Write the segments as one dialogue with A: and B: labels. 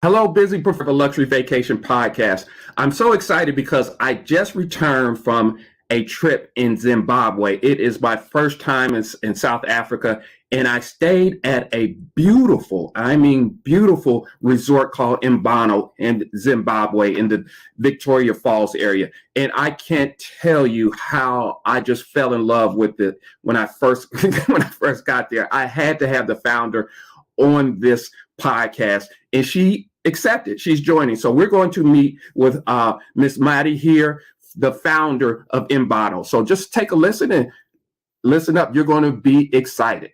A: Hello, Busy Professional Luxury Vacation Podcast. I'm so excited because I just returned from a trip in Zimbabwe. It is my first time in South Africa, and I stayed at a beautiful, beautiful resort called Mbano in Zimbabwe in the Victoria Falls area. And I can't tell you how I just fell in love with it when I first when I first got there. I had to have the founder on this podcast, and she accepted. She's joining. So we're going to meet with Miss Maddie here, the founder of Mbano. So just take a listen and listen up. You're going to be excited.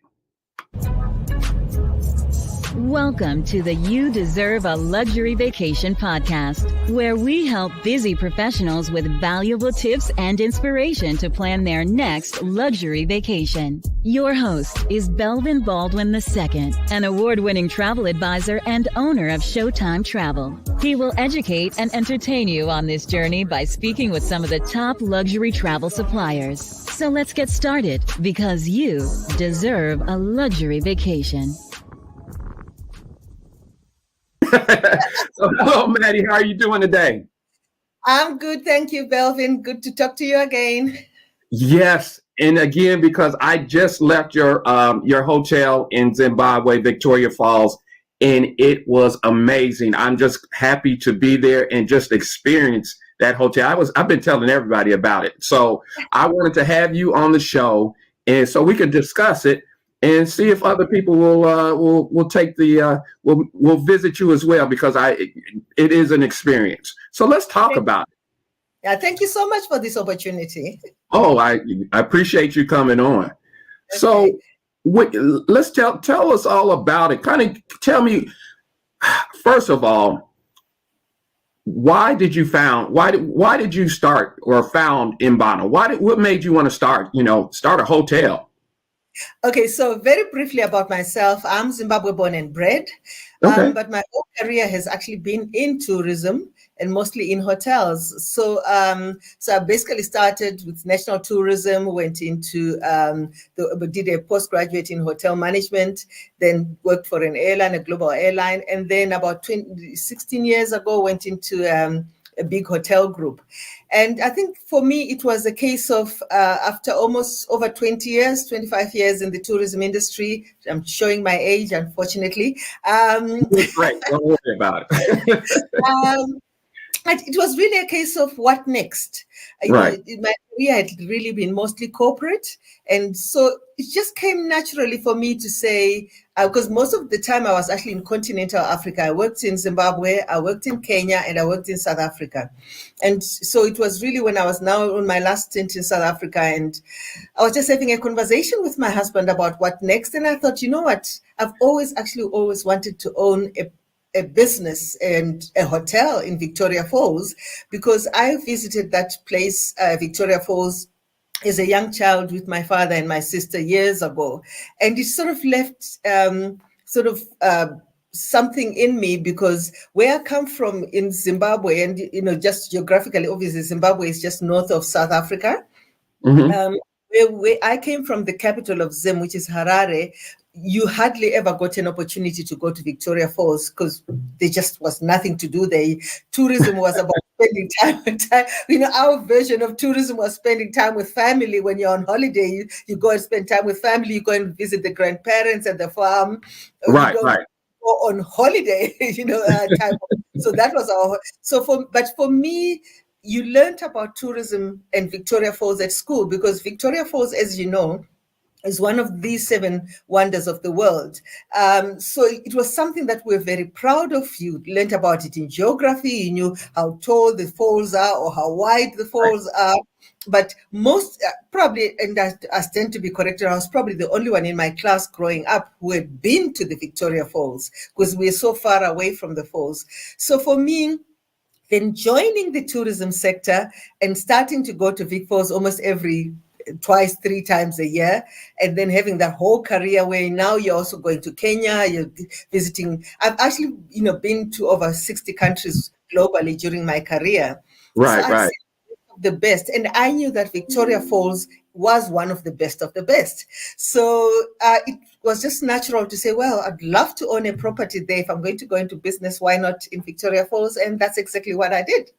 B: Welcome to the You Deserve a Luxury Vacation podcast, where we help busy professionals with valuable tips and inspiration to plan their next luxury vacation. Your host is Belvin Baldwin II, an award-winning travel advisor and owner of Showtime Travel. He will educate and entertain you on this journey by speaking with some of the top luxury travel suppliers. So let's get started, because you deserve a luxury vacation.
A: So, hello, Maddie. How are you doing today?
C: I'm good. Thank you, Belvin. Good to talk to you again.
A: Yes. And again, because I just left your hotel in Zimbabwe, Victoria Falls, and it was amazing. I'm just happy to be there and just experience that hotel. I've been telling everybody about it. So I wanted to have you on the show, and so we could discuss it and see if other people will take will visit you as well, because it is an experience. So let's talk about it.
C: Yeah, thank you so much for this opportunity.
A: Oh, I appreciate you coming on. Okay. So let's tell us all about it. Kind of tell me, first of all, why did you start or found Mbano? What made you want to start a hotel?
C: Okay, so very briefly about myself, I'm Zimbabwe born and bred,
A: okay.
C: But my whole career has actually been in tourism and mostly in hotels. So I basically started with national tourism, went into, did a postgraduate in hotel management, then worked for an airline, a global airline, and then about 16 years ago went into a big hotel group. And I think for me, it was a case of after almost over 25 years in the tourism industry, I'm showing my age, unfortunately.
A: Right, don't worry about it.
C: It was really a case of what next.
A: Right.
C: My career had really been mostly corporate. And so it just came naturally for me to say, because most of the time I was actually in continental Africa. I worked in Zimbabwe, I worked in Kenya, and I worked in South Africa. And so it was really when I was now on my last stint in South Africa, and I was just having a conversation with my husband about what next. And I thought, you know what, I've always wanted to own a business and a hotel in Victoria Falls, because I visited that place, Victoria Falls, as a young child with my father and my sister years ago. And it sort of left something in me, because where I come from in Zimbabwe, and just geographically, obviously Zimbabwe is just north of South Africa.
A: Mm-hmm.
C: Where I came from, the capital of Zim, which is Harare, you hardly ever got an opportunity to go to Victoria Falls because there just was nothing to do there. Tourism was about spending time. Our version of tourism was spending time with family. When you're on holiday, you go and spend time with family. You go and visit the grandparents at the farm.
A: Right.
C: Go on holiday, time. So that was but for me, you learned about tourism and Victoria Falls at school, because Victoria Falls, as you know, is one of the 7 wonders of the world. So it was something that we're very proud of. You learned about it in geography. You knew how tall the falls are or how wide the falls are. But most probably, and I stand to be corrected, I was probably the only one in my class growing up who had been to the Victoria Falls, because we're so far away from the falls. So for me, then joining the tourism sector and starting to go to Vic Falls almost twice, 3 times a year, and then having that whole career where now you're also going to Kenya, you're visiting. I've actually, been to over 60 countries globally during my career.
A: Right,
C: so
A: right.
C: the best. And I knew that Victoria Falls was one of the best of the best. So it was just natural to say, well, I'd love to own a property there. If I'm going to go into business, why not in Victoria Falls? And that's exactly what I did.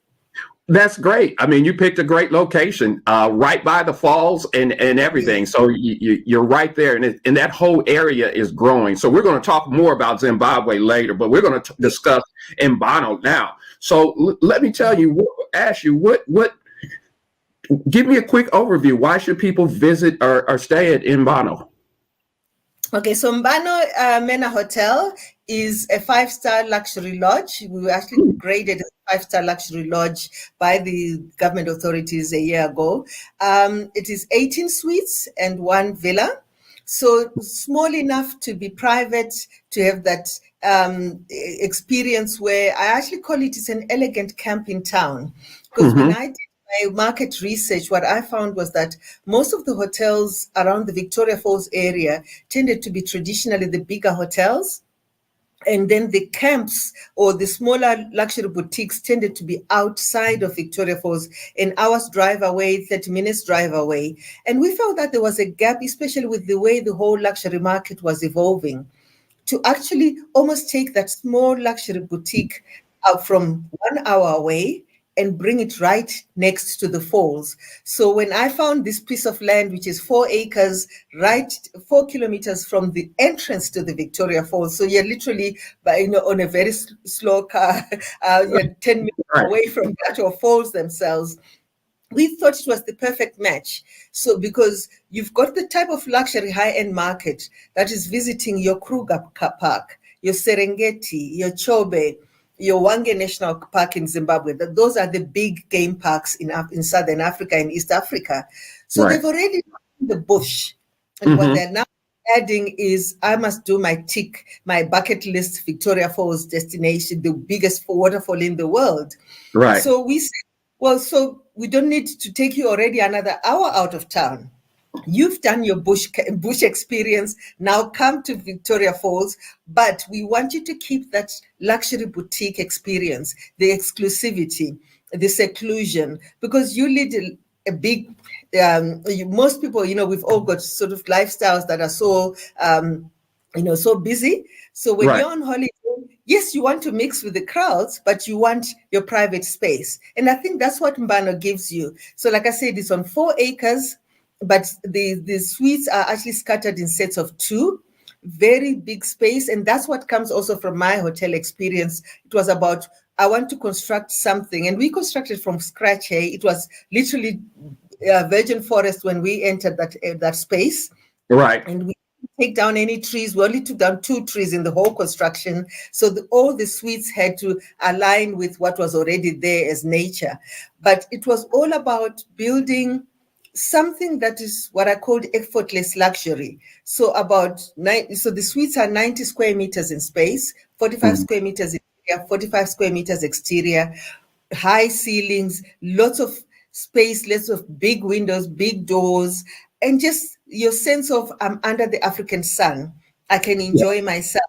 A: That's great. I mean, you picked a great location, right by the falls and everything. So you're right there, and that whole area is growing. So we're going to talk more about Zimbabwe later, but we're going to discuss Mbano now. So let me tell you, ask you, what? Give me a quick overview. Why should people visit or stay at Mbano?
C: Okay, so Mbano Hotel is a 5-star luxury lodge. We were actually graded as a 5-star luxury lodge by the government authorities a year ago. It is 18 suites and 1 villa. So small enough to be private, to have that experience where I actually call it's an elegant camping town. Because when I did my market research, what I found was that most of the hotels around the Victoria Falls area tended to be traditionally the bigger hotels. And then the camps or the smaller luxury boutiques tended to be outside of Victoria Falls, an hour's drive away, 30 minutes drive away. And we felt that there was a gap, especially with the way the whole luxury market was evolving, to actually almost take that small luxury boutique out from 1 hour away and bring it right next to the falls. So when I found this piece of land, which is 4 acres, right 4 kilometers from the entrance to the Victoria Falls, so you're literally on a very slow car, you're 10 minutes away from the actual falls themselves. We thought it was the perfect match. So because you've got the type of luxury high-end market that is visiting your Kruger Park, your Serengeti, your Chobe, your Hwange National Park in Zimbabwe. Those are the big game parks in Southern Africa and East Africa. So they've already done the bush. And what they're now adding is, I must do my bucket list Victoria Falls destination, the biggest waterfall in the world. Right. So we said, well, so we don't need to take you already another hour out of town. You've done your bush experience. Now come to Victoria Falls, but we want you to keep that luxury boutique experience, the exclusivity, the seclusion, because you lead a big, most people, we've all got sort of lifestyles that are so, so busy. So when you're on holiday, yes, you want to mix with the crowds, but you want your private space. And I think that's what Mbano gives you. So like I said, it's on 4 acres. But the suites are actually scattered in sets of 2, very big space. And that's what comes also from my hotel experience. It was about, I want to construct something. And we constructed from scratch here. It was literally virgin forest when we entered that space. Right. And we didn't take down any trees. We only took down 2 trees in the whole construction. So all the suites had to align with what was already there as nature. But it was all about building something that is what I called effortless luxury. So so the suites are 90 square meters in space, 45 square meters interior, 45 square meters exterior, high ceilings, lots of space, lots of big windows, big doors, and just your sense of I'm under the African sun. I can enjoy myself.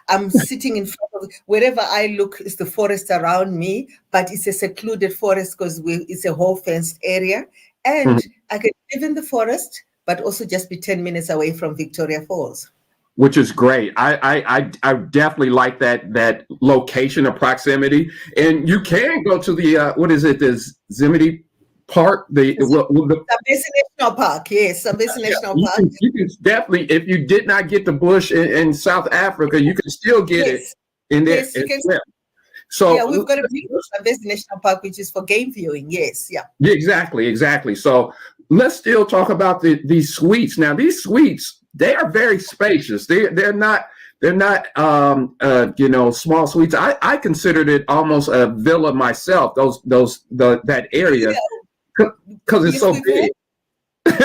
C: I'm sitting in front of, wherever I look is the forest around me, but it's a secluded forest because it's a whole fenced area. And I can live in the forest, but also just be 10 minutes away from Victoria Falls.
A: Which is great. I definitely like that location of proximity. And you can go to the, the Zimity Park?
C: Zambezi National Park, yes, Zambezi National Park.
A: You can definitely, if you did not get the bush in South Africa, you can still get it in there as well. So
C: we've got a beautiful Zambezi National Park, which is for game viewing. Yes,
A: exactly. So let's still talk about these suites. Now, these suites, they are very spacious. They're not small suites. I considered it almost a villa myself. That area because it's so big.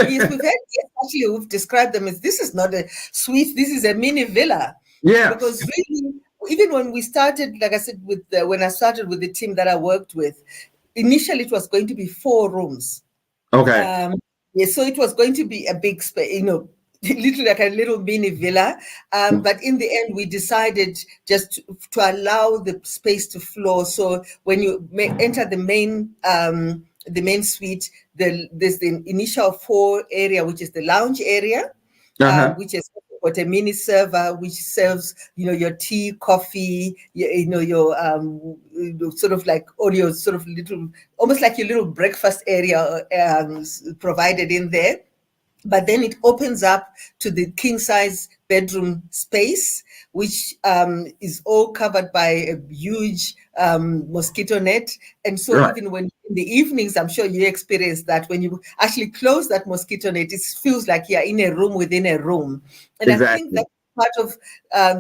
C: We've described them as, this is not a suite. This is a mini villa. Yeah, because really, even when we started, like I said, when I started with the team that I worked with, initially it was going to be 4 rooms. Okay. So it was going to be a big space, literally like a little mini villa. But in the end, we decided just to allow the space to flow. So when you enter the main suite, there's the initial 4 area, which is the lounge area, which has got a mini server which serves, your tea, coffee, your sort of like all your sort of little, almost like your little breakfast area provided in there. But then it opens up to the king size bedroom space, which is all covered by a huge mosquito net. And so even when in the evenings, I'm sure you experience that when you actually close that mosquito net, it feels like you're in a room within a room. And I think that's part of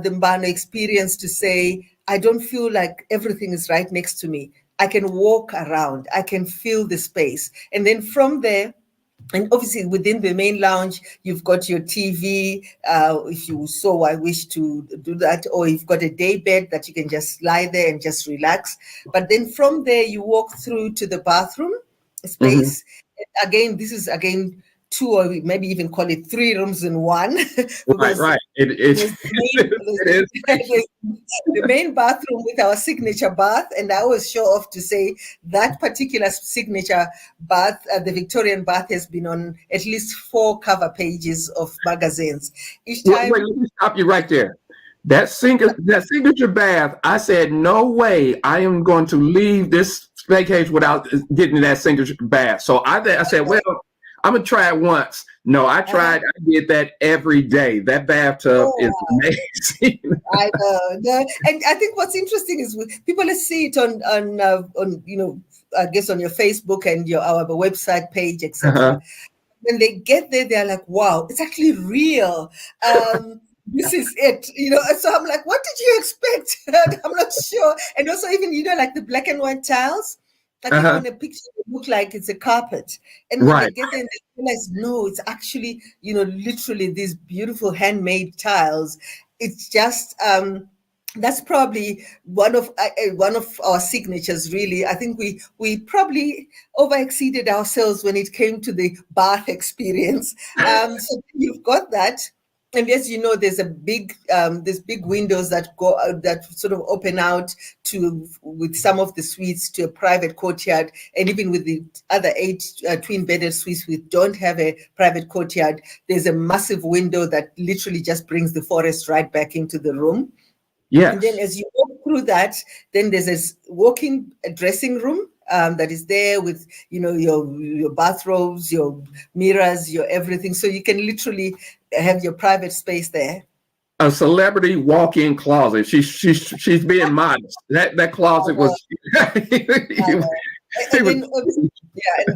C: the Mbano experience, to say, I don't feel like everything is right next to me. I can walk around, I can feel the space. And then from there, and obviously within the main lounge, you've got your TV, if you so I wish to do that, or you've got a day bed that you can just lie there and just relax. But then from there, you walk through to the bathroom space. Again, this is 2, or maybe even call it 3 rooms in one.
A: Right. It is.
C: The main bathroom with our signature bath, and I always show off to say that particular signature bath, the Victorian bath, has been on at least 4 cover pages of magazines. Each time.
A: Wait, let me stop you right there. That signature bath, I said, no way I am going to leave this vacation without getting that signature bath. So I said, well, I'm going to try it once. No, I tried. I did that every day. That bathtub is amazing.
C: I know. And I think what's interesting is people see it on I guess on your Facebook and our website page, etc. When they get there, they're like, wow, it's actually real. This is it, So I'm like, what did you expect? I'm not sure. And also even, like the black and white tiles. I think on a picture it looks like it's a carpet, and when they get there, they realize no, it's actually literally these beautiful handmade tiles. It's just that's probably one of our signatures. Really, I think we probably over-exceeded ourselves when it came to the bath experience. So you've got that. And as you know, there's big windows that go that sort of open out with some of the suites to a private courtyard, and even with the other 8 twin-bedded suites we don't have a private courtyard. There's a massive window that literally just brings the forest right back into the room. Yeah. And then as you walk through that, then there's this walk-in dressing room. That is there with your bathrobes, your mirrors, your everything, so you can literally have your private space there.
A: A celebrity walk-in closet. She's being modest. That closet was.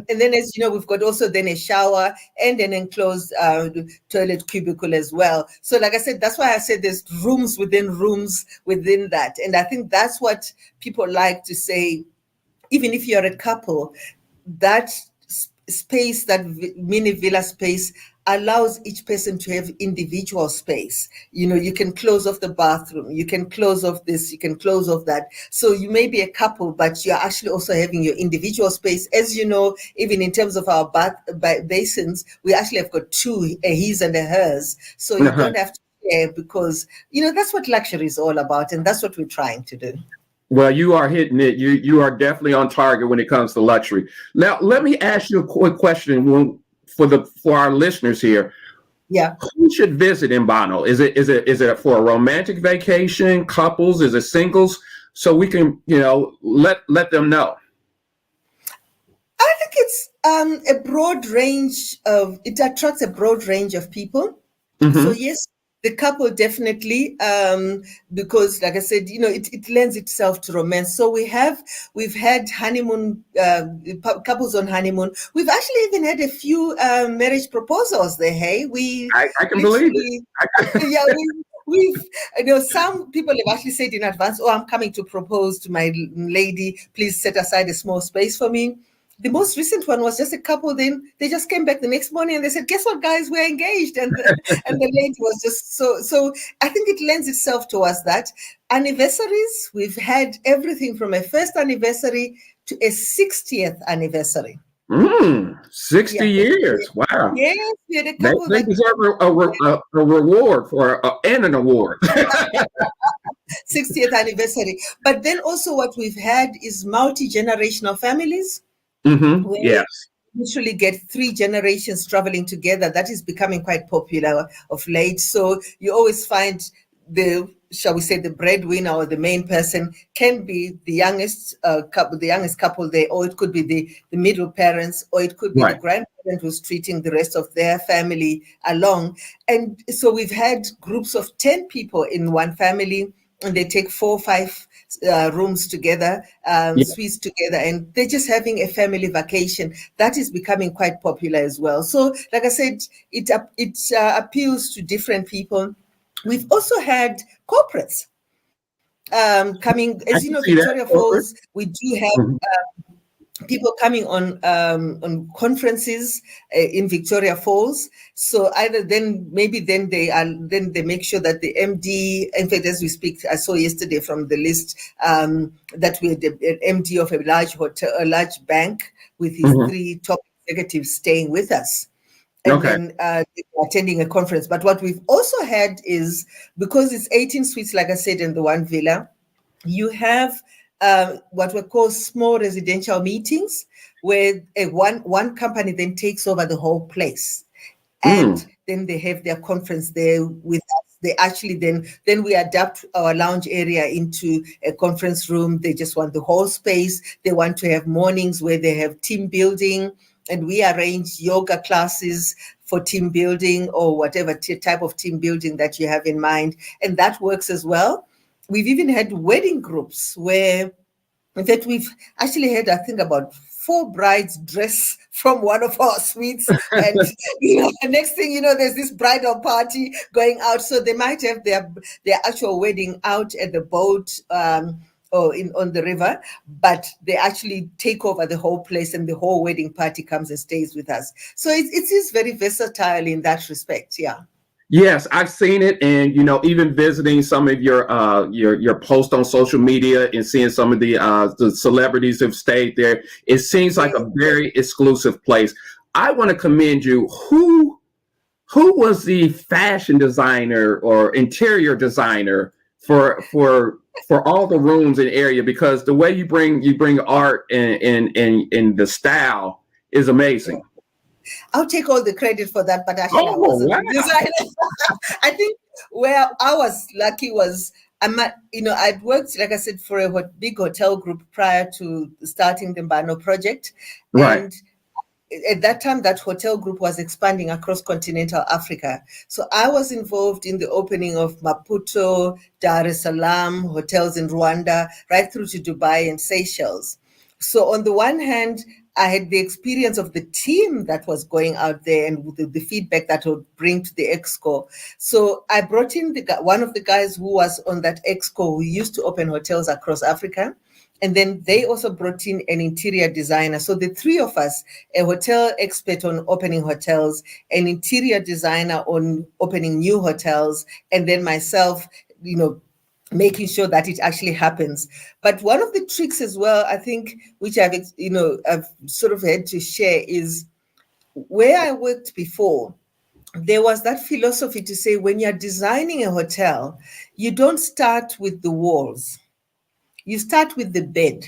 C: And then as you know, we've got also then a shower and an enclosed toilet cubicle as well. So like I said, that's why I said there's rooms within that, and I think that's what people like to say. Even if you're a couple, that space, that mini villa space, allows each person to have individual space. You can close off the bathroom, you can close off this, you can close off that. So you may be a couple, but you're actually also having your individual space. As you know, even in terms of our bath basins, we actually have got 2, a his and a hers. So you don't have to share, because, that's what luxury is all about. And that's what we're trying to do.
A: Well, you are hitting it. You are definitely on target when it comes to luxury. Now, let me ask you a quick question for our listeners here.
C: Yeah.
A: Who should visit Mbano? Is it for a romantic vacation, couples? Is it singles? So we can, let them know.
C: I think it's a broad range it attracts a broad range of people. So yes, the couple definitely, because like I said, it lends itself to romance. So we've had honeymoon, couples on honeymoon. We've actually even had a few marriage proposals there. Hey,
A: I can believe it.
C: We've some people have actually said in advance, oh, I'm coming to propose to my lady. Please set aside a small space for me. The most recent one was just a couple. Then they just came back the next morning and they said, "Guess what, guys? We're engaged." And the lady was just so. I think it lends itself towards that. Anniversaries, we've had everything from a first anniversary to a 60th anniversary.
A: 60 years! Wow.
C: Yes, we had a couple.
A: They deserve a reward and an award.
C: 60th anniversary. But then also what we've had is multi-generational families.
A: Mm-hmm.
C: where
A: Yes.
C: you usually get 3 generations traveling together. That is becoming quite popular of late. So you always find shall we say, the breadwinner or the main person can be the youngest couple there, or it could be the middle parents, or it could be the
A: Right.
C: grandparent who's treating the rest of their family along. And so we've had groups of 10 people in one family, and they take 4 or 5 rooms together,
A: Yeah.
C: suites together, and they're just having a family vacation. That is becoming quite popular as well. So, like I said, it appeals to different people. We've also had corporates coming.
A: I
C: As you
A: can
C: know,
A: see that.
C: Victoria
A: Forward.
C: Falls, we do have
A: Mhm.
C: people coming on conferences in Victoria Falls. So either then, maybe then they make sure that the MD, in fact, as we speak, I saw yesterday from the list that we had an MD of a large hotel, a large bank, with his
A: Mhm.
C: 3 top executives staying with us. And
A: Okay.
C: then attending a conference. But what we've also had is, because it's 18 suites, like I said, in the one villa, you have what we call small residential meetings, where one company then takes over the whole place, and
A: Mm.
C: then they have their conference there with us. They actually then we adapt our lounge area into a conference room. They just want the whole space. They want to have mornings where they have team building, and we arrange yoga classes for team building, or whatever type of team building that you have in mind, and that works as well. We've even had wedding groups where, in fact, we've actually had, I think, about 4 brides dress from one of our suites. And, the next thing you know, there's this bridal party going out. So they might have their actual wedding out at the boat, or on the river, but they actually take over the whole place, and the whole wedding party comes and stays with us. So it is very versatile in that respect. Yeah.
A: Yes, I've seen it, and even visiting some of your posts on social media and seeing some of the celebrities who've stayed there. It seems like
C: Yes.
A: a very exclusive place. I want to commend you. Who was the fashion designer or interior designer for all the rooms and area? Because the way you bring art and the style is amazing.
C: I'll take all the credit for that, but actually I
A: Oh,
C: wasn't
A: wow.
C: the designer. I think where I was lucky was I'd worked, like I said, for a big hotel group prior to starting the Mbano project.
A: Right.
C: And at that time, that hotel group was expanding across continental Africa. So I was involved in the opening of Maputo, Dar es Salaam, hotels in Rwanda, right through to Dubai and Seychelles. So on the one hand, I had the experience of the team that was going out there, and the feedback that would bring to the exco. So I brought in one of the guys who was on that exco, who used to open hotels across Africa. And then they also brought in an interior designer. So the 3 of us, a hotel expert on opening hotels, an interior designer on opening new hotels, and then myself, making sure that it actually happens. But one of the tricks as well, I think, which I've sort of had to share, is where I worked before, there was that philosophy to say, when you're designing a hotel, you don't start with the walls. You start with the bed.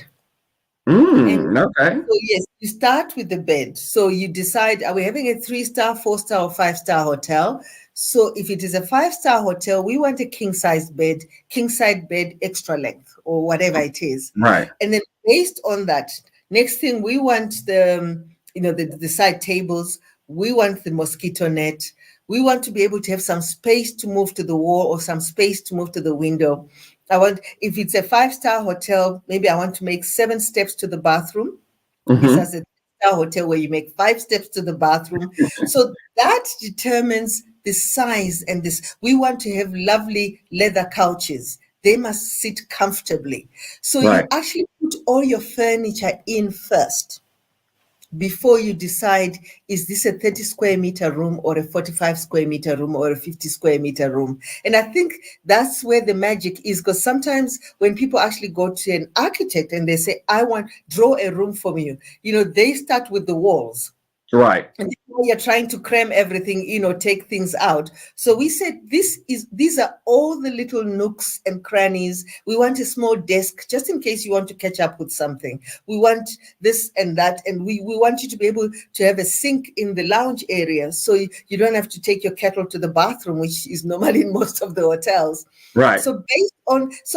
C: And
A: Okay.
C: so, yes, you start with the bed. So you decide, are we having a 3-star, 4-star, or 5-star hotel? So if it is a 5-star hotel, we want a king size bed, extra length, or whatever it is.
A: Right.
C: And then based on that, next thing, we want the side tables. We want the mosquito net. We want to be able to have some space to move to the wall, or some space to move to the window. If it's a 5-star hotel, maybe I want to make 7 steps to the bathroom.
A: Mm-hmm.
C: Versus a 3-star hotel where you make 5 steps to the bathroom. So that determines the size and this. We want to have lovely leather couches. They must sit comfortably. So
A: Right.
C: you actually put all your furniture in first before you decide, is this a 30 square meter room, or a 45 square meter room, or a 50 square meter room? And I think that's where the magic is, because sometimes when people actually go to an architect and they say, draw a room for me, they start with the walls.
A: Right.
C: And you're trying to cram everything, take things out. So we said these are all the little nooks and crannies. We want a small desk just in case you want to catch up with something. We want this and that, and we want you to be able to have a sink in the lounge area, so you don't have to take your kettle to the bathroom, which is normally in most of the hotels.
A: Right.
C: So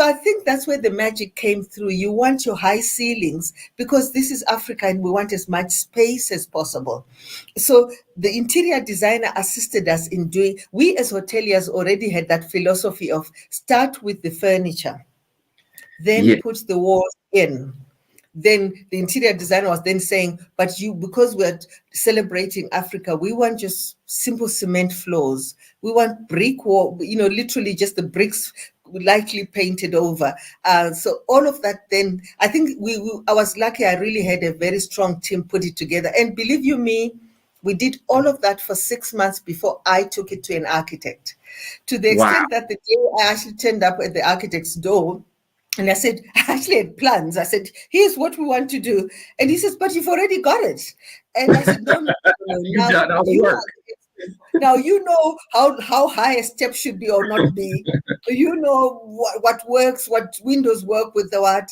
C: I think that's where the magic came through. You want your high ceilings because this is Africa and we want as much space as possible. So the interior designer assisted us in doing, we as hoteliers already had that philosophy of start with the furniture, then put the walls in. Then the interior designer was then saying, but because we're celebrating Africa, we want just simple cement floors. We want brick wall, literally just the bricks lightly painted over. So all of that, then I think I was lucky. I really had a very strong team put it together. And believe you me, we did all of that for 6 months before I took it to an architect, to the extent that the day I actually turned up at the architect's door, and I said, I actually had plans. I said, here's what we want to do. And he says, but you've already got it. And I said, no.
A: You've done all the work.
C: Now, you know how high a step should be or not be. You know what works, what windows work with the what.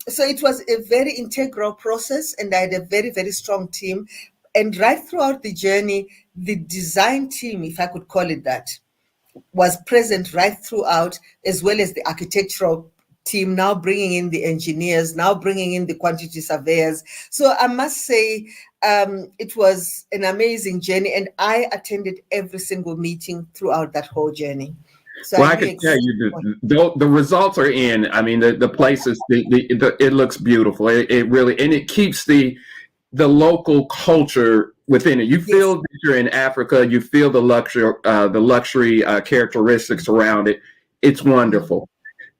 C: So it was a very integral process, and I had a very, very strong team. And right throughout the journey, the design team, if I could call it that, was present right throughout, as well as the architectural team, now bringing in the engineers, now bringing in the quantity surveyors. So I must say, it was an amazing journey, and I attended every single meeting throughout that whole journey. So
A: I can tell you the results are in. I mean, the places, it looks beautiful. It really, and it keeps the local culture within it. You feel that you're in Africa. You feel the luxury characteristics around it. It's wonderful.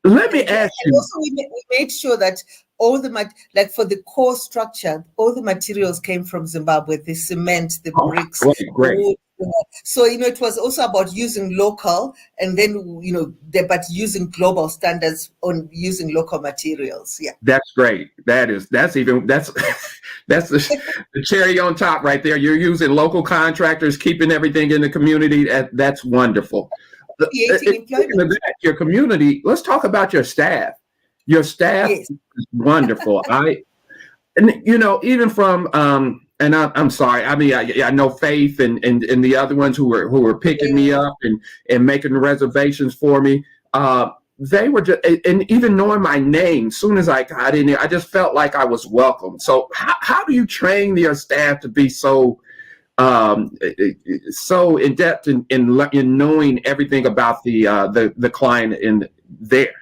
A: Let me ask you.
C: Also, we made sure that all for the core structure, all the materials came from Zimbabwe. The cement, the bricks.
A: Great.
C: Wood. So it was also about using local, and then but using global standards on using local materials. Yeah,
A: that's great. That's the cherry on top right there. You're using local contractors, keeping everything in the community. That's wonderful.
C: Creating employment.
A: Your community. Let's talk about your staff. Your staff is wonderful. Even from and I'm sorry. I mean, I know Faith and the other ones who were picking me up and making reservations for me. They were just, and even knowing my name, as soon as I got in there, I just felt like I was welcome. So how do you train your staff to be so in depth in knowing everything about the client in there?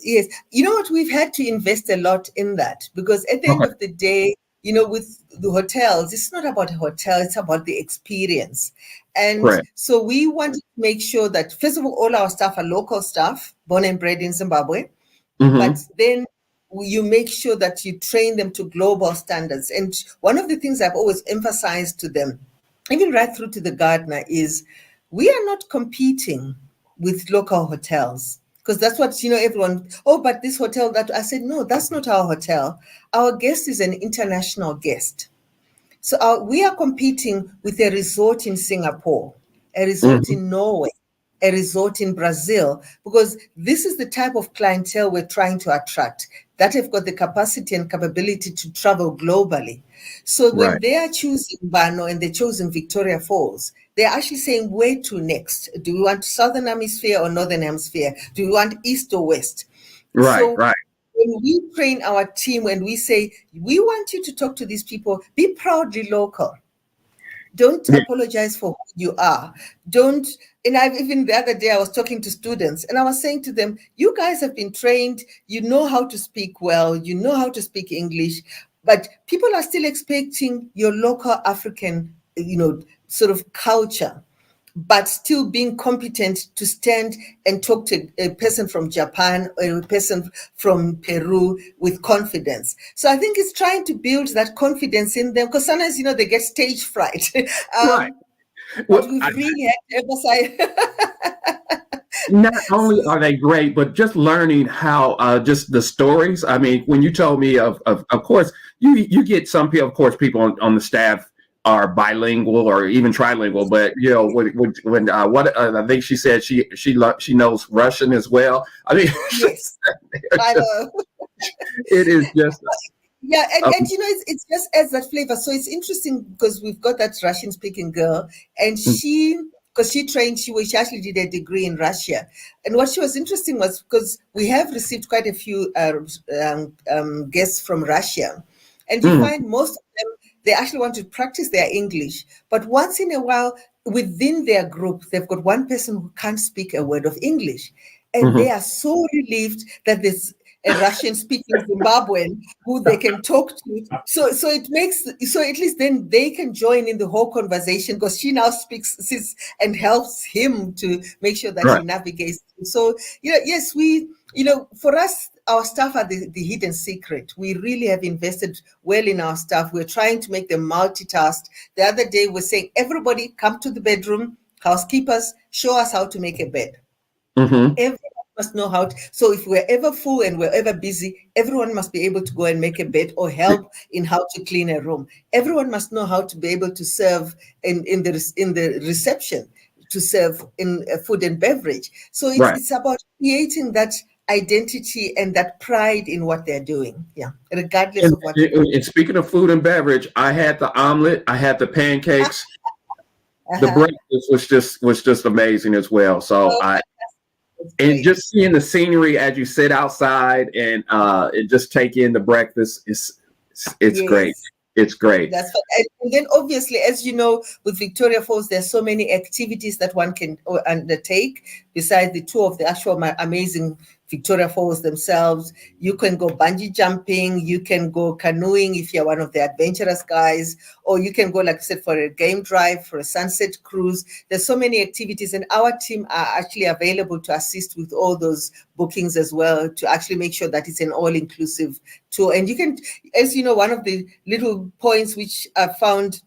C: Yes, you know what? We've had to invest a lot in that, because at the end of the day, with the hotels, it's not about a hotel, it's about the experience. And so we want to make sure that, first of all our staff are local staff, born and bred in Zimbabwe, but then you make sure that you train them to global standards. And one of the things I've always emphasized to them, even right through to the gardener, is we are not competing with local hotels. Because that's what, everyone, but this hotel, that I said, no, that's not our hotel. Our guest is an international guest. So we are competing with a resort in Singapore, a resort in Norway, a resort in Brazil, because this is the type of clientele we're trying to attract, that have got the capacity and capability to travel globally. So when they are choosing Mbano and they're choosing Victoria Falls, they're actually saying, where to next? Do we want Southern Hemisphere or Northern Hemisphere? Do we want East or West? Right. When we train our team and we say, we want you to talk to these people, be proudly local. Don't apologize for who you are. And even the other day I was talking to students and I was saying to them, you guys have been trained, you know how to speak well, you know how to speak English, but people are still expecting your local African, sort of culture, but still being competent to stand and talk to a person from Japan or a person from Peru with confidence. So I think it's trying to build that confidence in them, because sometimes, they get stage fright. But we've really had to emphasize.
A: not only are they great, but just learning how just the stories. I mean, when you told me of course, you get some people, of course, people on the staff are bilingual or even trilingual, but you know when I think she said she knows Russian as well. I mean,
C: Yes, I know.
A: it is just
C: Yeah, and you know, it's just adds that flavor. So it's interesting because we've got that Russian speaking girl, and because she trained, she actually did a degree in Russia. And what she was interesting was because we have received quite a few guests from Russia, and you find most of them, they actually want to practice their English, but once in a while within their group, they've got one person who can't speak a word of English, and they are so relieved that there's a Russian-speaking Zimbabwean who they can talk to. So it makes, so at least then they can join in the whole conversation because she now sits and helps him to make sure that he navigates. So, you know, yes, for us, our staff are the hidden secret. We really have invested well in our staff. We're trying to make them multitask. The other day we're saying, everybody come to the bedroom, housekeepers, show us how to make a bed. Everyone must know how to, so if we're ever full and we're ever busy, everyone must be able to go and make a bed or help in how to clean a room. Everyone must know how to be able to serve in the reception, to serve in food and beverage. So it's about creating that identity and that pride in what they're doing. Yeah, regardless of what.
A: And speaking of food and beverage, I had the omelet, I had the pancakes. The breakfast was just amazing as well. So and just seeing the scenery as you sit outside and just take in the breakfast, it's great. It's great.
C: That's and then obviously, as you know, with Victoria Falls, there's so many activities that one can undertake besides the tour of the actual amazing Victoria Falls themselves. You can go bungee jumping, you can go canoeing if you're one of the adventurous guys, or you can go, like I said, for a game drive, for a sunset cruise. There's so many activities, and our team are actually available to assist with all those bookings as well, to actually make sure that it's an all-inclusive tour. And you can, as you know, one of the little points which I found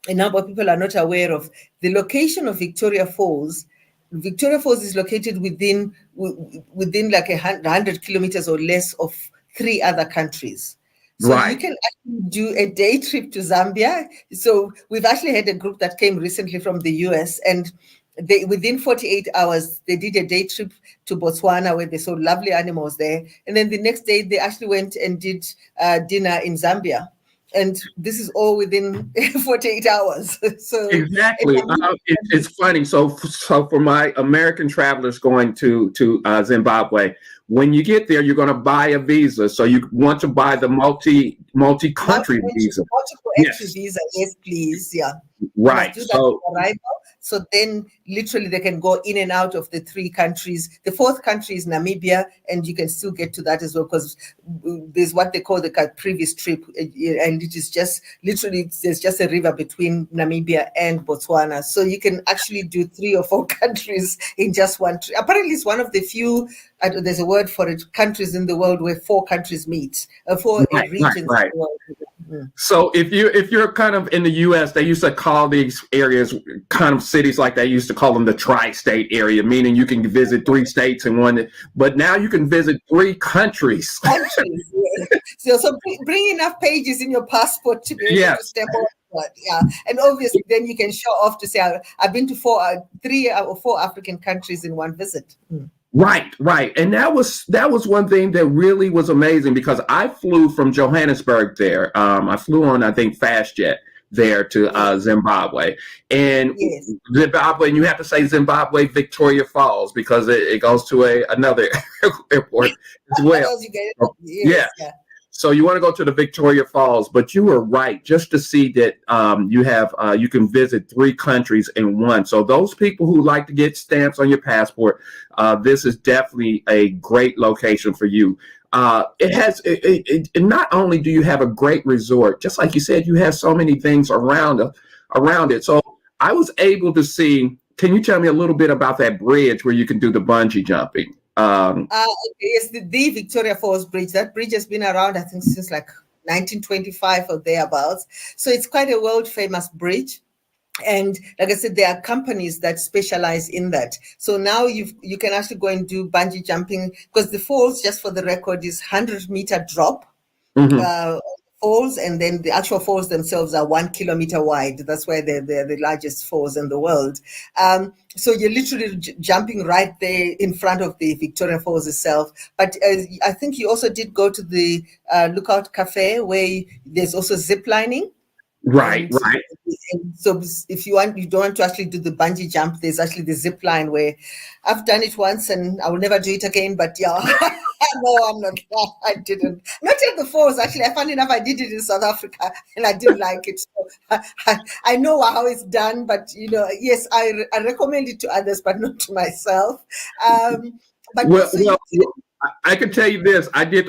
C: a number of people are not aware of, the location of Victoria Falls. Victoria Falls is located within like 100 kilometers or less of 3 other countries. So you can actually do a day trip to Zambia. So we've actually had a group that came recently from the US, and they, within 48 hours, they did a day trip to Botswana where they saw lovely animals there. And then the next day, they actually went and did dinner in Zambia. And this is all within 48 hours. So
A: exactly, it's funny. So for my American travelers going to Zimbabwe, when you get there, you're going to buy a visa. So you want to buy the multi-country visa.
C: Multiple entry visa, yes, please. Yeah.
A: Right.
C: So then literally they can go in and out of the 3 countries. The 4th country is Namibia, and you can still get to that as well, because there's what they call the previous trip, and it is just literally, there's just a river between Namibia and Botswana. So you can actually do 3 or 4 countries in just one trip. Apparently it's one of the few, there's a word for it, countries in the world where 4 countries meet, 4 regions in the world.
A: So if you're kind of in the U.S., they used to call these areas kind of cities, like they used to call them the tri-state area, meaning you can visit 3 states in one. But now you can visit 3 countries.
C: So bring enough pages in your passport to be able to step on. Yeah, and obviously then you can show off to say I've been to 3 or 4 African countries in one visit.
A: Right. And that was one thing that really was amazing, because I flew from Johannesburg there. I flew on, I think, FastJet there to Zimbabwe. And Zimbabwe, and you have to say Zimbabwe Victoria Falls, because it goes to another airport as well. So you want to go to the Victoria Falls, but you were right, just to see that you can visit 3 countries in one. So those people who like to get stamps on your passport, this is definitely a great location for you. It has, not only do you have a great resort, just like you said, you have so many things around it. So I was able to see, can you tell me a little bit about that bridge where you can do the bungee jumping?
C: Yes, the Victoria Falls Bridge. That bridge has been around, I think, since like 1925 or thereabouts. So it's quite a world famous bridge. And like I said, there are companies that specialize in that. So now you can actually go and do bungee jumping, because the falls, just for the record, is 100-meter drop.
A: Mhm.
C: Falls, and then the actual falls themselves are 1 kilometer wide. That's why they're the largest falls in the world. So you're literally jumping right there in front of the Victoria Falls itself. But I think you also did go to the Lookout Cafe, where there's also zip lining.
A: Right, right.
C: And so if you don't want to actually do the bungee jump, there's actually the zip line, where I've done it once and I will never do it again. But yeah, no, I'm not. I didn't. Not at the falls, actually. Funny enough, I did it in South Africa and I didn't like it. So I know how it's done, but yes, I recommend it to others, but not to myself. But
A: Well,
C: so
A: well, I can tell you this. I did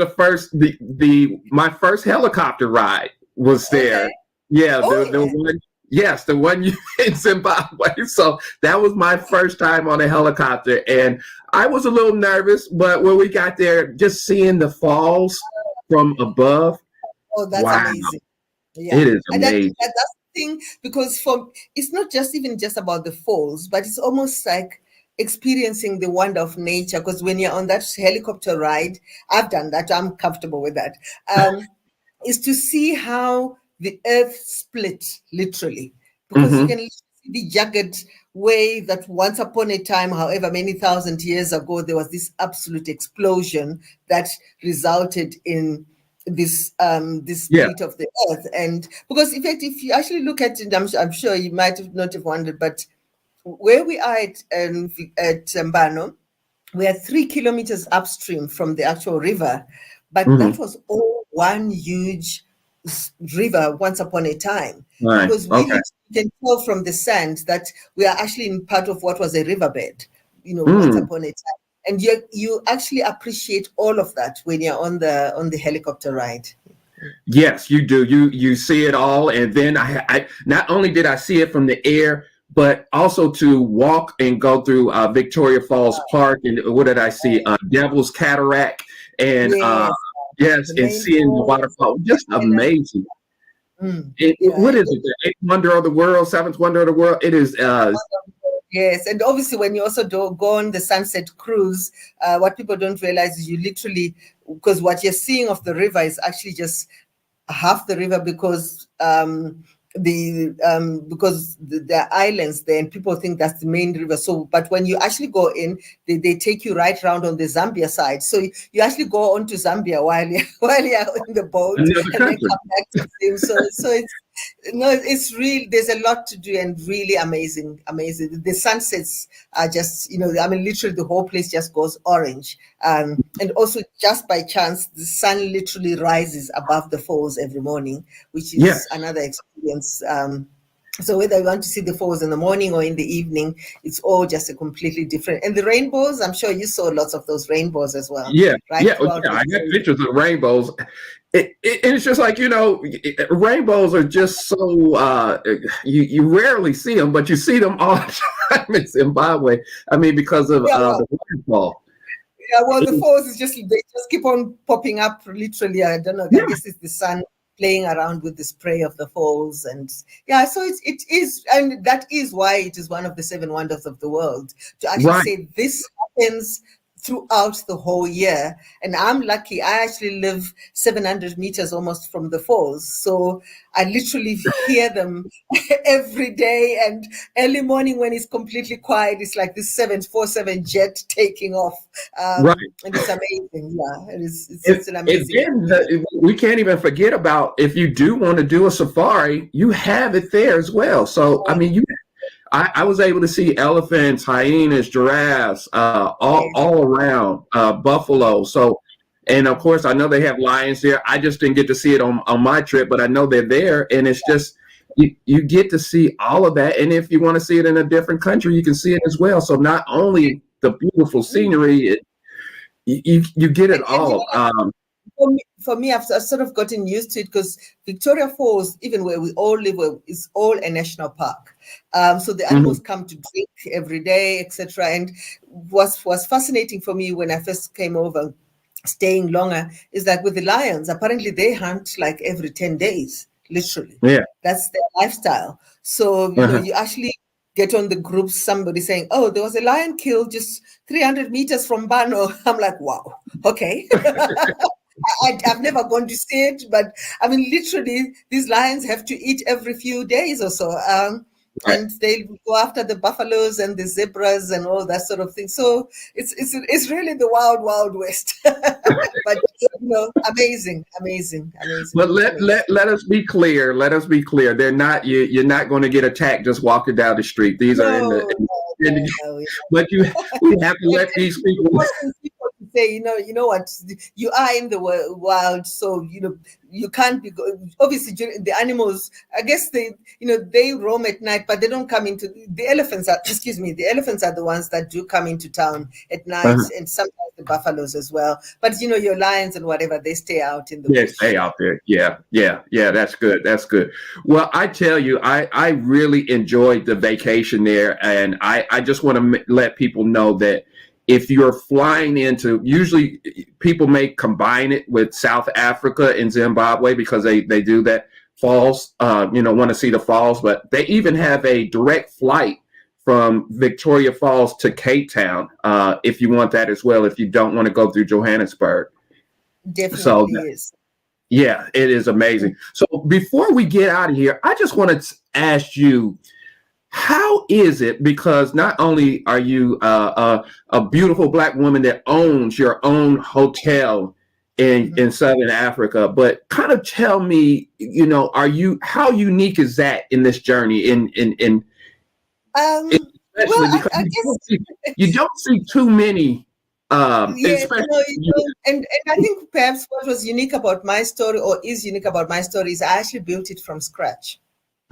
A: my first helicopter ride was there.
C: Okay.
A: Yeah,
C: Oh,
A: the one, yes, the one in Zimbabwe. So that was my first time on a helicopter, and I was a little nervous, but when we got there, just seeing the falls from above,
C: oh, that's
A: wow,
C: amazing. Yeah,
A: it is
C: and
A: amazing.
C: that's the thing, because it's not just about the falls, but it's almost like experiencing the wonder of nature. Because when you're on that helicopter ride, I've done that. I'm comfortable with that. Is to see how the earth split, literally, because you
A: Hmm.
C: can see the jagged way that once upon a time, however many thousand years ago, there was this absolute explosion that resulted in this
A: Yeah.
C: split of the earth. And because in fact, if you actually look at it, I'm sure you might have not have wondered, but where we are at Mbano, we are 3 kilometers upstream from the actual river, but
A: Hmm.
C: that was all one huge river once upon a time.
A: Right.
C: Because
A: Okay.
C: you can tell from the sand that we are actually in part of what was a riverbed, once
A: Mm.
C: upon a time. And you actually appreciate all of that when you're on the helicopter ride.
A: Yes, you do. You see it all, and then I not only did I see it from the air, but also to walk and go through Victoria Falls Park, and what did I see? Devil's Cataract, and
C: Yes,
A: yes,
C: the
A: and
C: main
A: seeing the
C: falls,
A: waterfall, just
C: the island.
A: amazing.
C: Yeah,
A: What is it? The eighth wonder of the world, seventh wonder of the world. It is.
C: yes, and obviously when you also go on the sunset cruise, what people don't realize is you literally, because what you're seeing of the river is actually just half the river, because there are islands there and people think that's the main river. So but when you actually go in, they take you right around on the Zambia side, so you actually go on to Zambia while you're in the boat,
A: Another
C: and then
A: country.
C: come back to the same. So it's really, there's a lot to do, and really amazing. The sunsets are just, I mean, literally the whole place just goes orange. And also, just by chance, the sun literally rises above the falls every morning, which
A: Yes.
C: is another experience. So whether you want to see the falls in the morning or in the evening, it's all just a completely different. And the rainbows, I'm sure you saw lots of those rainbows as well,
A: Yeah,
C: right?
A: yeah,
C: Throughout
A: yeah.
C: the
A: I got
C: day.
A: pictures of rainbows. It's just like rainbows are just so you rarely see them, but you see them all the time in Zimbabwe. I mean, because of
C: Yeah,
A: the waterfall.
C: yeah, well, the falls is just, they just keep on popping up, literally. I don't know. I
A: Yeah,
C: guess it's the sun playing around with the spray of the falls, and yeah. So it is, and that is why it is one of the seven wonders of the world. To actually
A: right.
C: say this happens throughout the whole year, and I'm lucky. I actually live 700 meters almost from the falls, so I literally hear them every day. And early morning when it's completely quiet, it's like this 747 jet taking off,
A: Right.
C: and it's amazing. Yeah,
A: And,
C: it's an
A: and
C: amazing
A: then
C: experience.
A: we can't even forget about, if you do want to do a safari, you have it there as well. So I mean, I was able to see elephants, hyenas, giraffes, all around, buffalo. So, and of course, I know they have lions there. I just didn't get to see it on my trip, but I know they're there, and it's just you get to see all of that. And if you want to see it in a different country, you can see it as well. So not only the beautiful scenery, you get it
C: And
A: all.
C: for me, I've sort of gotten used to it, because Victoria Falls, even where we all live, is all a national park. So the animals come to drink every day, etc. And what was fascinating for me when I first came over, staying longer, is that with the lions, apparently they hunt like every 10 days. literally.
A: Yeah.
C: That's their lifestyle. So, you actually get on the group, somebody saying, oh, there was a lion killed just 300 meters from Mbano. I'm like, wow, okay. I've never gone to see it, but I mean, literally, these lions have to eat every few days or so. And they go after the buffaloes and the zebras and all that sort of thing. So it's really the wild, wild west. But amazing.
A: But let us be clear. Let us be clear. They're not you're not going to get attacked just walking down the street. These are in the but we have to let these people
C: say, you know what, you are in the wild, so you can't be obviously the animals, I guess they roam at night, but they don't come into the elephants are the ones that do come into town at night, and sometimes the buffaloes as well. But your lions and whatever, they stay out in the bush.
A: Stay out there. Yeah. That's good. Well, I tell you, I really enjoyed the vacation there, and I just want to let people know that if you're flying into, usually people may combine it with South Africa and Zimbabwe because they do that falls, want to see the falls, but they even have a direct flight from Victoria Falls to Cape Town if you want that as well, if you don't want to go through Johannesburg.
C: Definitely is.
A: Yeah, it is amazing. So before we get out of here, I just want to ask you, how is it, because not only are you a beautiful Black woman that owns your own hotel in Southern Africa, but kind of tell me, how unique is that in this journey? Especially because I guess you don't see too many.
C: And I think perhaps what was unique about my story, or is unique about my story, is I actually built it from scratch.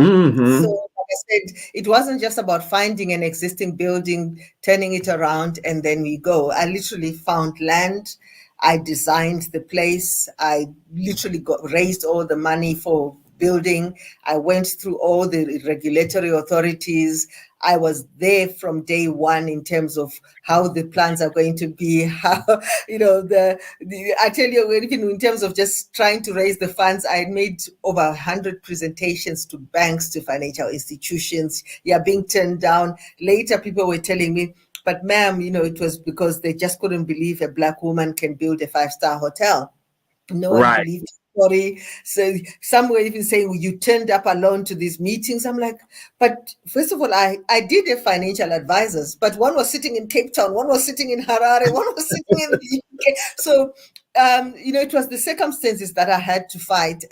A: Mm-hmm.
C: So, like I said, it wasn't just about finding an existing building, turning it around, and then we go. I literally found land. I designed the place. I literally raised all the money for building. I went through all the regulatory authorities. I was there from day one in terms of how the plans are going to be, how, I tell you, even in terms of just trying to raise the funds, I made over 100 presentations to banks, to financial institutions. Being turned down. Later, people were telling me, but ma'am, it was because they just couldn't believe a Black woman can build a 5-star hotel. No one believed the story. So some were even saying, well, you turned up alone to these meetings. I'm like, but first of all, I did have financial advisors, but one was sitting in Cape Town, one was sitting in Harare, one was sitting in the UK. So, it was the circumstances that I had to fight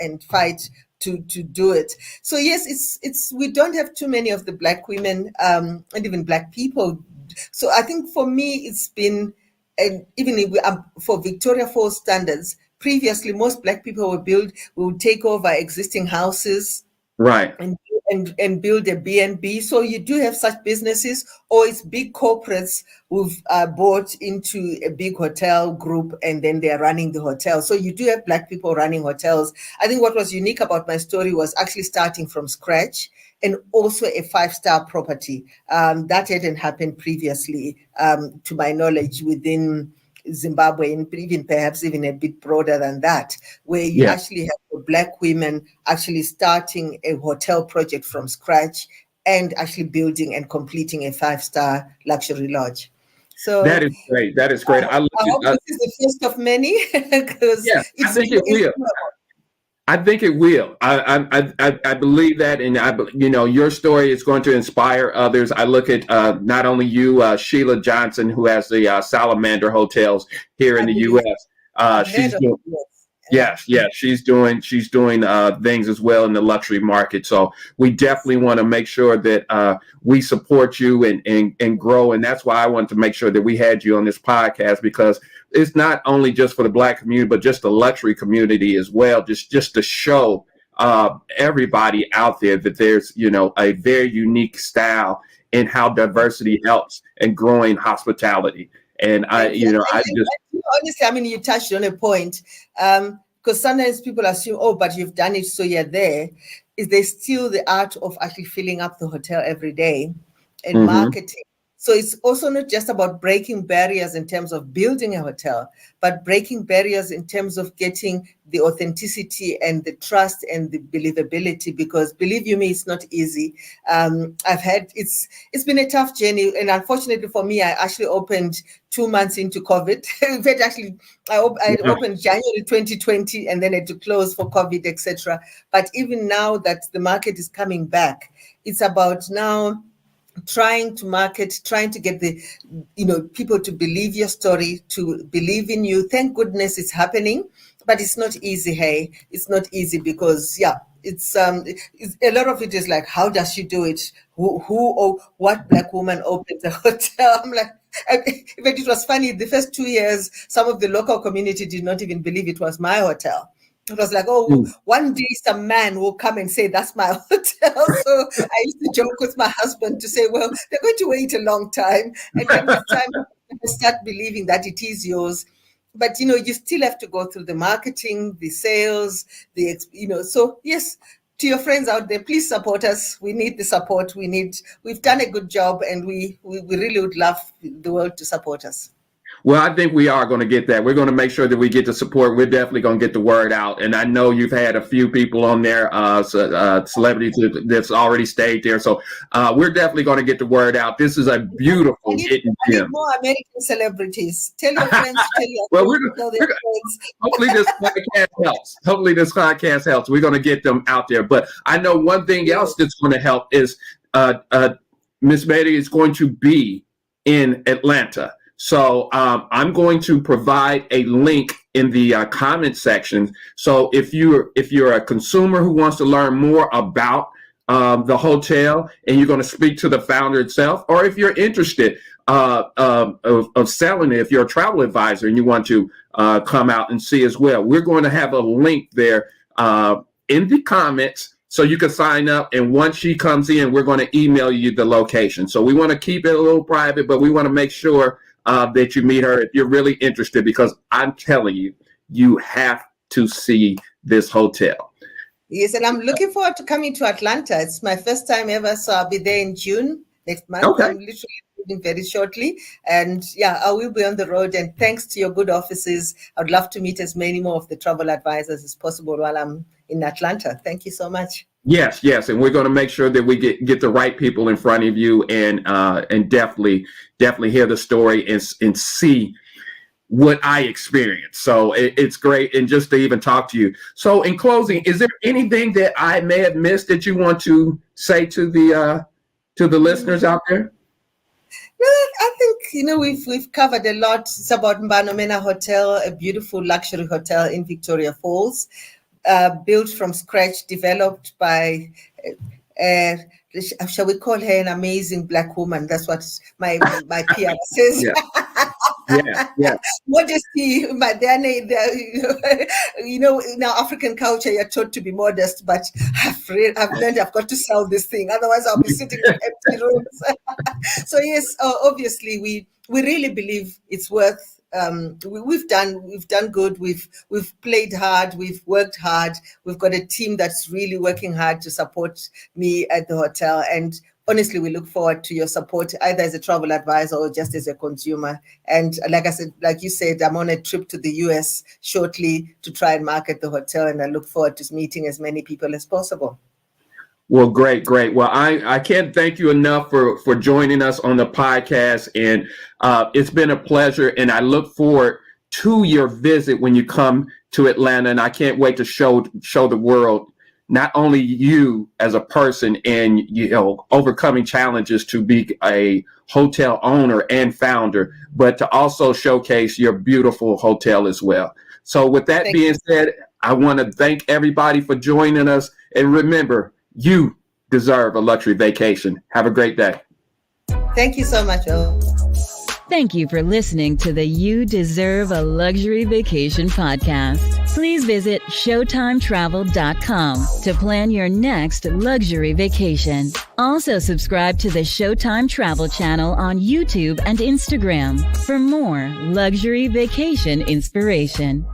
C: to do it. So yes, it's we don't have too many of the Black women and even Black people. So I think for me, it's been, and even if for Victoria Falls standards, previously most Black people we would take over existing houses,
A: right,
C: and build a B&B. So you do have such businesses, or it's big corporates who've bought into a big hotel group, and then they're running the hotel. So you do have Black people running hotels. I think what was unique about my story was actually starting from scratch, and also a 5-star property. That hadn't happened previously, to my knowledge, within Zimbabwe, and perhaps even a bit broader than that, where you actually have Black women actually starting a hotel project from scratch and actually building and completing a 5-star luxury lodge. So
A: that is great. That is great.
C: I hope this is the first of many, because
A: I think it will. I think it will. I believe that, and your story is going to inspire others. I look at not only you, Sheila Johnson, who has the Salamander Hotels here in the U.S. She's doing, she's doing things as well in the luxury market. So we definitely want to make sure that we support you and grow, and that's why I want to make sure that we had you on this podcast, because it's not only just for the Black community, but just the luxury community as well, just to show everybody out there that there's, a very unique style in how diversity helps in growing hospitality. And honestly,
C: you touched on a point, because sometimes people assume, oh, but you've done it, so you're there. Is there still the art of actually filling up the hotel every day and marketing? So it's also not just about breaking barriers in terms of building a hotel, but breaking barriers in terms of getting the authenticity and the trust and the believability, because believe you me, it's not easy. It's been a tough journey. And unfortunately for me, I actually opened 2 months into COVID. In fact, actually, I opened January 2020 and then had to close for COVID, etc. But even now that the market is coming back, it's about now trying to market, trying to get the people to believe your story, to believe in you. Thank goodness it's happening, but it's not easy. Hey, it's not easy because it's a lot of it is like, how does she do it? Who or what black woman opens a hotel? I'm like, in fact, it was funny. The first 2 years, some of the local community did not even believe it was my hotel. It was like, one day some man will come and say, that's my hotel. So I used to joke with my husband to say, well, they're going to wait a long time. And then with time, you start believing that it is yours. But, you still have to go through the marketing, the sales, So, yes, to your friends out there, please support us. We need the support. We've done a good job, and we really would love the world to support us.
A: Well, I think we are going to get that. We're going to make sure that we get the support. We're definitely going to get the word out. And I know you've had a few people on there, celebrities that's already stayed there. So we're definitely going to get the word out. This is a beautiful hidden gem. I need
C: more American celebrities. Tell your friends, tell your
A: friends. Hopefully this podcast helps. Hopefully this podcast helps. We're going to get them out there. But I know one thing else that's going to help is Miss Mary is going to be in Atlanta. So I'm going to provide a link in the comment section. So if you're a consumer who wants to learn more about the hotel and you're going to speak to the founder itself, or if you're interested of selling it, if you're a travel advisor and you want to come out and see as well, we're going to have a link there in the comments. So you can sign up, and once she comes in, we're going to email you the location. So we want to keep it a little private, but we want to make sure that you meet her if you're really interested, because I'm telling you, you have to see this hotel.
C: Yes, and I'm looking forward to coming to Atlanta. It's my first time ever, so I'll be there in June next month.
A: Okay.
C: I'm literally leaving very shortly, and I will be on the road. And thanks to your good offices, I'd love to meet as many more of the travel advisors as possible while I'm in Atlanta. Thank you so much.
A: Yes, and we're going to make sure that we get the right people in front of you, and definitely hear the story and see what I experienced. So it's great, and just to even talk to you. So in closing, is there anything that I may have missed that you want to say to the listeners out there?
C: No, I think we've covered a lot. It's about Mbano Hotel, a beautiful luxury hotel in Victoria Falls. Built from scratch, developed by, shall we call her an amazing black woman? That's what my PR says.
A: Yeah.
C: Modesty, but then in our African culture, you're taught to be modest, but I've learned I've got to sell this thing. Otherwise, I'll be sitting in empty rooms. So yes, obviously, we really believe it's worth. We've done good. We've played hard. We've worked hard. We've got a team that's really working hard to support me at the hotel. And honestly, we look forward to your support, either as a travel advisor or just as a consumer. And like you said, I'm on a trip to the US shortly to try and market the hotel, and I look forward to meeting as many people as possible.
A: Well, great. Well, I can't thank you enough for joining us on the podcast, and it's been a pleasure, and I look forward to your visit when you come to Atlanta, and I can't wait to show the world not only you as a person and overcoming challenges to be a hotel owner and founder, but to also showcase your beautiful hotel as well. So with that being said, I want to thank everybody for joining us, and remember, you deserve a luxury vacation. Have a great day.
C: Thank you so much, Will.
B: Thank you for listening to the You Deserve a Luxury Vacation podcast. Please visit ShowtimeTravel.com to plan your next luxury vacation. Also subscribe to the Showtime Travel channel on YouTube and Instagram for more luxury vacation inspiration.